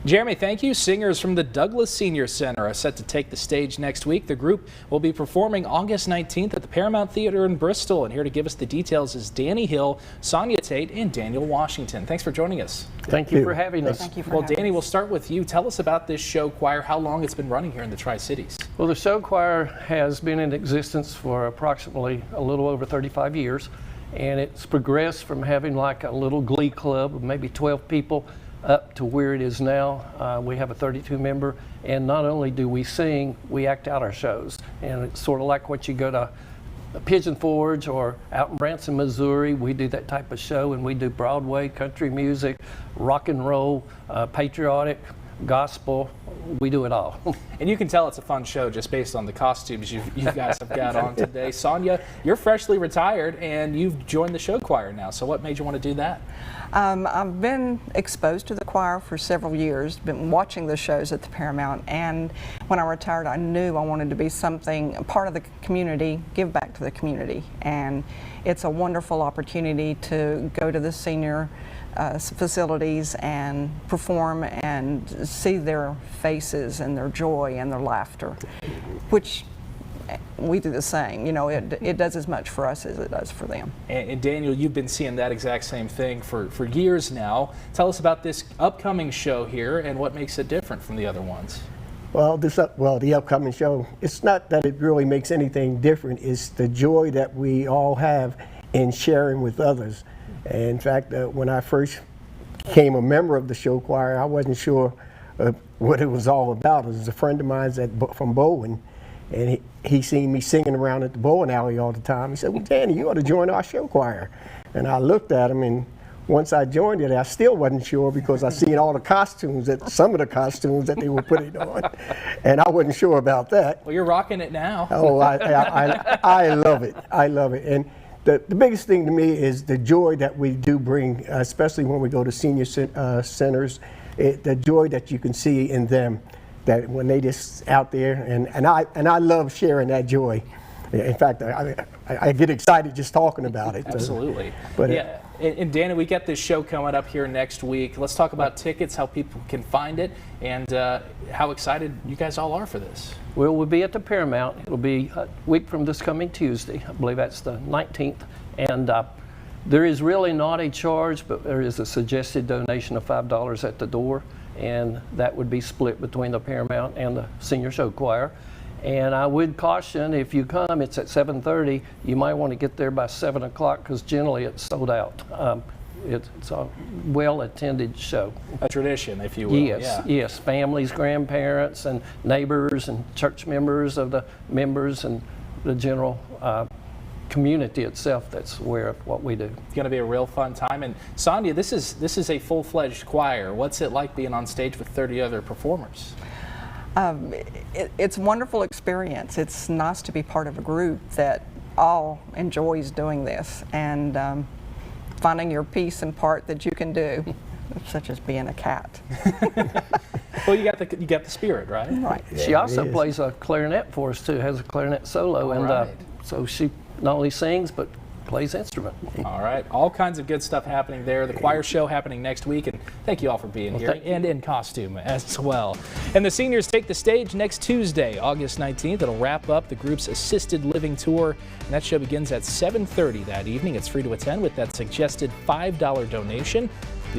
Jeremy, thank you. Singers from the Douglas Senior Center are set to take the stage next week. The group will be performing August 19th at the Paramount Theater in Bristol. And here to give us the details is Danny Hill, Sonia Tate, and Daniel Washington. Thanks for joining us. Thank you for having us. Thank you for Well, having Danny, us. we'll start with you. Tell us about this show choir, how long it's been running here in the Tri-Cities. Well, the Showchoir has been in existence for approximately a little over 35 years, and it's progressed from having like a little glee club of maybe 12 people up to where it is now. We have a 32 member, and not only do we sing, we act out our shows. And it's sort of like what you go to Pigeon Forge or out in Branson, Missouri. We do that type of show, and we do Broadway, country music, rock and roll, patriotic, gospel. We do it all. And you can tell it's a fun show just based on the costumes you guys have got on today. Sonia, you're freshly retired and you've joined the show choir now. So what made you want to do that? I've been exposed to the choir for several years, been watching the shows at the Paramount, and when I retired I knew I wanted to be something, a part of the community, give back to the community. And it's a wonderful opportunity to go to the senior facilities and perform and see their faces and their joy and their laughter, which we do the same. You know, it does as much for us as it does for them. And Daniel, you've been seeing that exact same thing for years now. Tell us about this upcoming show here and what makes it different from the other ones. Well, the upcoming show, it's not that it really makes anything different. It's the joy that we all have in sharing with others. And in fact, when I first became a member of the show choir, I wasn't sure what it was all about. It was a friend of mine from Bowen, and he seen me singing around at the bowling alley all the time. He said, "Well, Danny, you ought to join our show choir." And I looked at him, and once I joined it, I still wasn't sure because I seen all the costumes, some of the costumes that they were putting on, and I wasn't sure about that. Well, you're rocking it now. Oh, I love it. I love it. And the biggest thing to me is the joy that we do bring, especially when we go to senior centers, the joy that you can see in them, that when they just out there, and I love sharing that joy. In fact, I get excited just talking about it. Absolutely. But yeah. And Danny, we got this show coming up here next week. Let's talk about tickets, how people can find it, and how excited you guys all are for this. Well, we'll be at the Paramount. It'll be a week from this coming Tuesday. I believe that's the 19th. And there is really not a charge, but there is a suggested donation of $5 at the door, and that would be split between the Paramount and the Senior Show Choir. And I would caution, if you come, it's at 7:30. You might want to get there by 7 o'clock because generally it's sold out. It's a well-attended show. A tradition, if you will. Yes, yeah. Yes. Families, grandparents, and neighbors, and church members of the members, and the general community itself that's aware of what we do. It's going to be a real fun time. And Sonia, this is a full-fledged choir. What's it like being on stage with 30 other performers? It's a wonderful experience. It's nice to be part of a group that all enjoys doing this and finding your piece and part that you can do, such as being a cat. Well, you got the spirit, right? Right. Yeah, She also plays a clarinet for us too. Has a clarinet solo, and right. So she not only sings but plays instrument. All right, all kinds of good stuff happening there. The choir show happening next week, and thank you all for being here and in costume as well. And the seniors take the stage next Tuesday, August 19th. It'll wrap up the group's assisted living tour, and that show begins at 7:30 that evening. It's free to attend with that suggested $5 donation.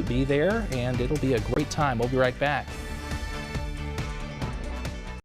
Be there, and it'll be a great time. We'll be right back.